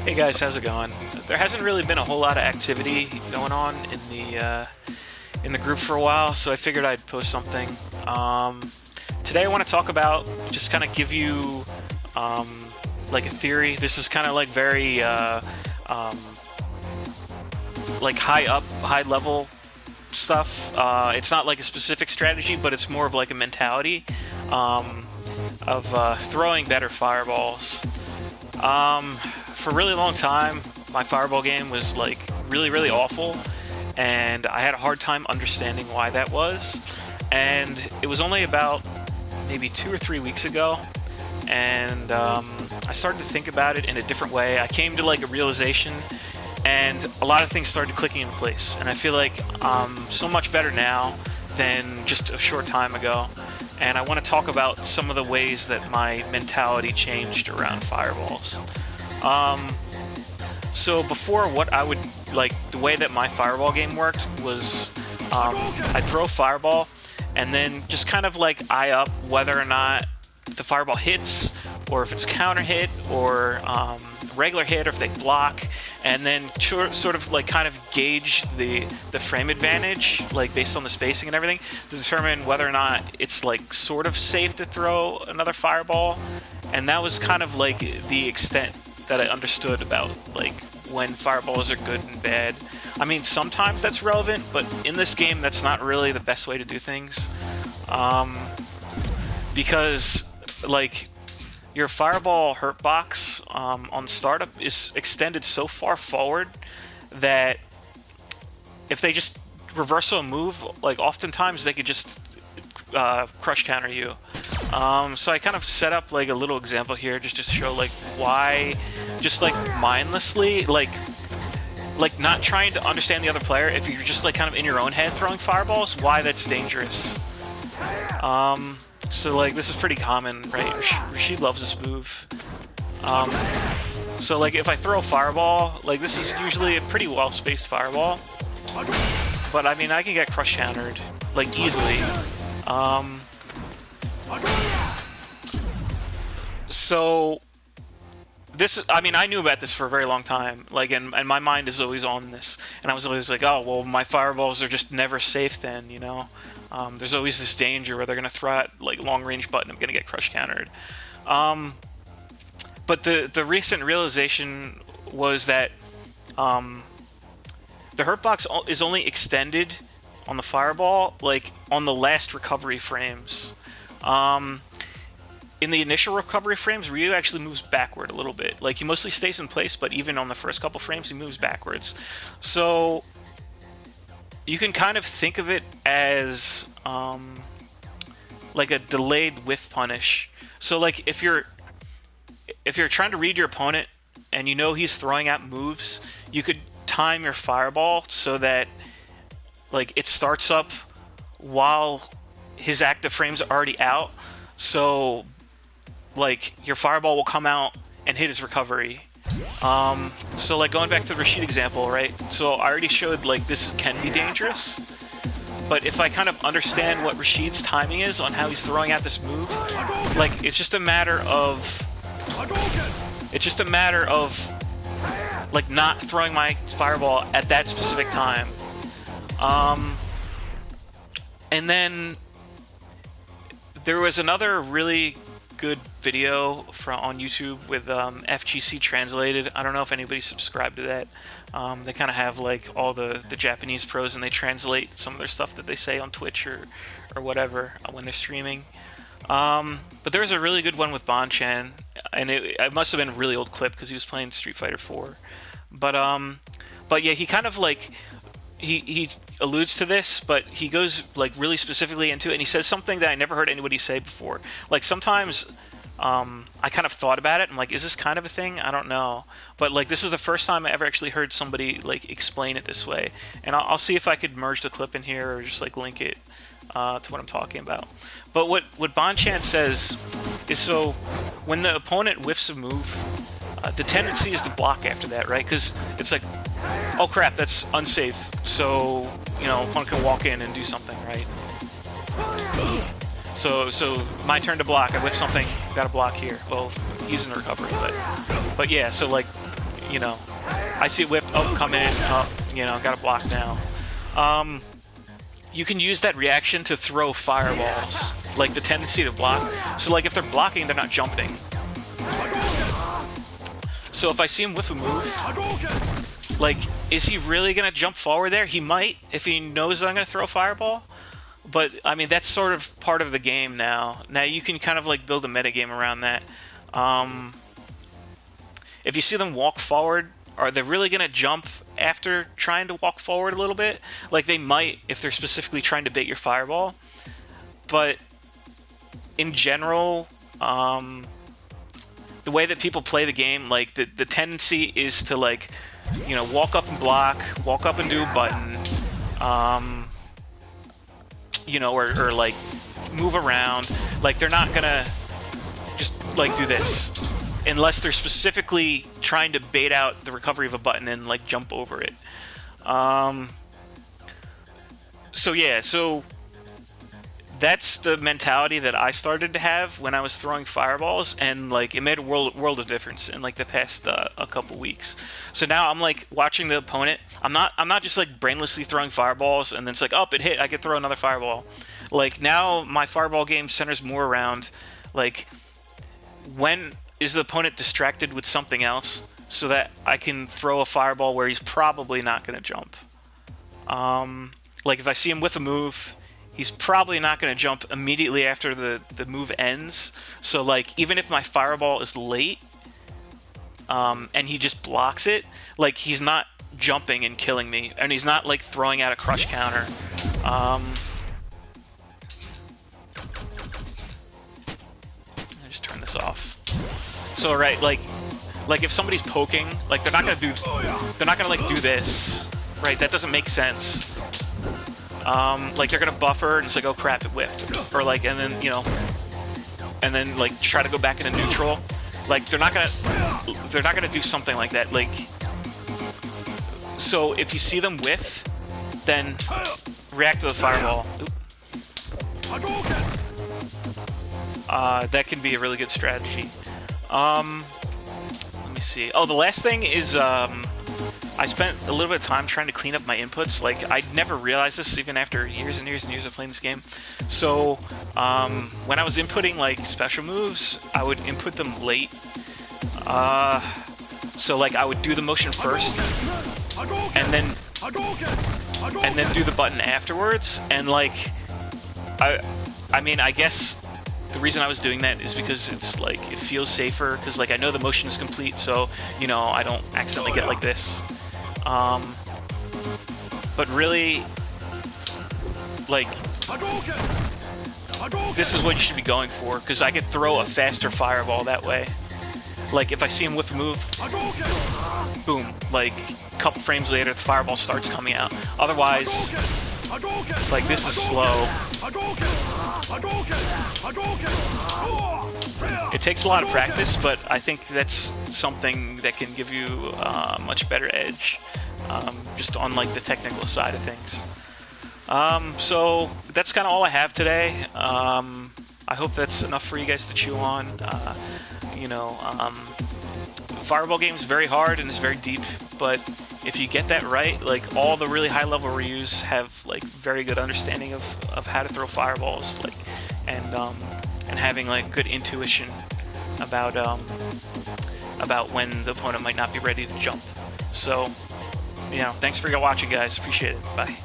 Hey guys, how's it going? There hasn't really been a whole lot of activity going on in the group for a while, so I figured I'd post something. Today I want to talk about, just kind of give you like a theory. This is kind of like very like high level stuff. It's not like a specific strategy, but it's more of like a mentality of throwing better fireballs. For a really long time, my fireball game was like really awful, and I had a hard time understanding why that was. And it was only about maybe 2 or 3 weeks ago, and I started to think about it in a different way. I came to like a realization, and a lot of things started clicking into place. And I feel like I'm so much better now than just a short time ago. And I want to talk about some of the ways that my mentality changed around fireballs. So before, what I would like, the way that my fireball game worked was I'd throw a fireball and then just kind of like eye up whether or not the fireball hits, or if it's counter hit, or regular hit, or if they block, and then sort of like kind of gauge the frame advantage, like based on the spacing and everything, to determine whether or not it's like sort of safe to throw another fireball. And that was kind of like the extent that I understood about like when fireballs are good and bad. I mean, sometimes that's relevant, but in this game that's not really the best way to do things, because like your fireball hurt box on startup is extended so far forward that if they just reversal a move, like oftentimes they could just crush counter you. So I kind of set up like a little example here just to show like why, just like mindlessly, like not trying to understand the other player, if you're just like kind of in your own head throwing fireballs, why that's dangerous. So like this is pretty common, right? Rashid loves this move. So like if I throw a fireball, like this is usually a pretty well spaced fireball, but I mean I can get crush countered like easily. So this, I mean, I knew about this for a very long time, like, and my mind is always on this, and I was always like, oh, well, my fireballs are just never safe then, you know? There's always this danger where they're going to throw out, like, long-range button, I'm going to get crush countered. But the recent realization was that the hurt box is only extended on the fireball, like, on the last recovery frames. In the initial recovery frames, Ryu actually moves backward a little bit. Like, he mostly stays in place, but even on the first couple frames, he moves backwards. So you can kind of think of it as like a delayed whiff punish. So like if you're trying to read your opponent and you know he's throwing out moves, you could time your fireball so that like it starts up while his active frames are already out. So like your fireball will come out and hit his recovery. So like going back to the Rashid example, right? So I already showed like this can be dangerous, but if I kind of understand what Rashid's timing is on how he's throwing out this move, like it's just a matter of like not throwing my fireball at that specific time. And then there was another really good video on YouTube with FGC Translated. I don't know if anybody subscribed to that. They kind of have like all the Japanese pros, and they translate some of their stuff that they say on Twitch or whatever when they're streaming. But there was a really good one with Bonchan, and it must have been a really old clip because he was playing Street Fighter 4. But yeah, he kind of like he alludes to this, but he goes like really specifically into it, and he says something that I never heard anybody say before. Like sometimes I kind of thought about it. I'm like, is this kind of a thing? I don't know. But like this is the first time I ever actually heard somebody like explain it this way. And I'll see if I could merge the clip in here or just like link it to what I'm talking about. But what Bonchan says is, so when the opponent whiffs a move, the tendency is to block after that, right? Because it's like, oh crap, that's unsafe. So, you know, opponent can walk in and do something, right? So my turn to block. I whiff something, got to block here. Well, he's in recovery, but yeah. So like, you know, I see it whipped. Oh, come in. Oh, you know, got to block now. You can use that reaction to throw fireballs, like the tendency to block. So like if they're blocking, they're not jumping. So if I see him whiff a move, like, is he really going to jump forward there? He might, if he knows that I'm going to throw a fireball. But, I mean, that's sort of part of the game now. Now you can kind of like build a metagame around that. If you see them walk forward, are they really going to jump after trying to walk forward a little bit? Like, they might if they're specifically trying to bait your fireball. But in general, the way that people play the game, like, the tendency is to, like, you know, walk up and block, walk up and do a button, you know, or like, move around. Like, they're not going to just, like, do this. Unless they're specifically trying to bait out the recovery of a button and, like, jump over it. So, yeah, so that's the mentality that I started to have when I was throwing fireballs, and, like, it made a world of difference in, like, the past a couple weeks. So now I'm, like, watching the opponent. I'm not just, like, brainlessly throwing fireballs, and then it's like, oh, it hit, I could throw another fireball. Like, now my fireball game centers more around, like, when is the opponent distracted with something else so that I can throw a fireball where he's probably not going to jump. Like, if I see him with a move, he's probably not going to jump immediately after the move ends. So, like, even if my fireball is late, and he just blocks it, like, he's not jumping and killing me, and he's not, like, throwing out a crush counter. I just turn this off. So, right, like if somebody's poking, like, they're not gonna like do this, right? That doesn't make sense. Like, they're gonna buffer and it's like, oh crap, it whiffed, or like, and then, you know, and then, like, try to go back into neutral. Like, they're not gonna do something like that. Like, so if you see them whiff, then react to the fireball. That can be a really good strategy. Let me see. Oh, the last thing is, I spent a little bit of time trying to clean up my inputs. Like, I never realized this even after years and years and years of playing this game. So, when I was inputting, like, special moves, I would input them late. So, like, I would do the motion first, and then do the button afterwards. And, like, I mean, I guess the reason I was doing that is because it's, like, it feels safer, because, like, I know the motion is complete, so, you know, I don't accidentally get like this. But really, like, this is what you should be going for, because I could throw a faster fireball that way. Like, if I see him whiff a move, boom, like, a couple frames later, the fireball starts coming out. Otherwise, like, this is slow. It takes a lot of practice, but I think that's something that can give you a much better edge, just on, like, the technical side of things. So that's kind of all I have today. I hope that's enough for you guys to chew on. You know, Fireball game is very hard and it's very deep, but if you get that right, like, all the really high-level Ryus have, like, very good understanding of how to throw fireballs, like, and having, like, good intuition about when the opponent might not be ready to jump. So, you know, thanks for watching, guys. Appreciate it. Bye.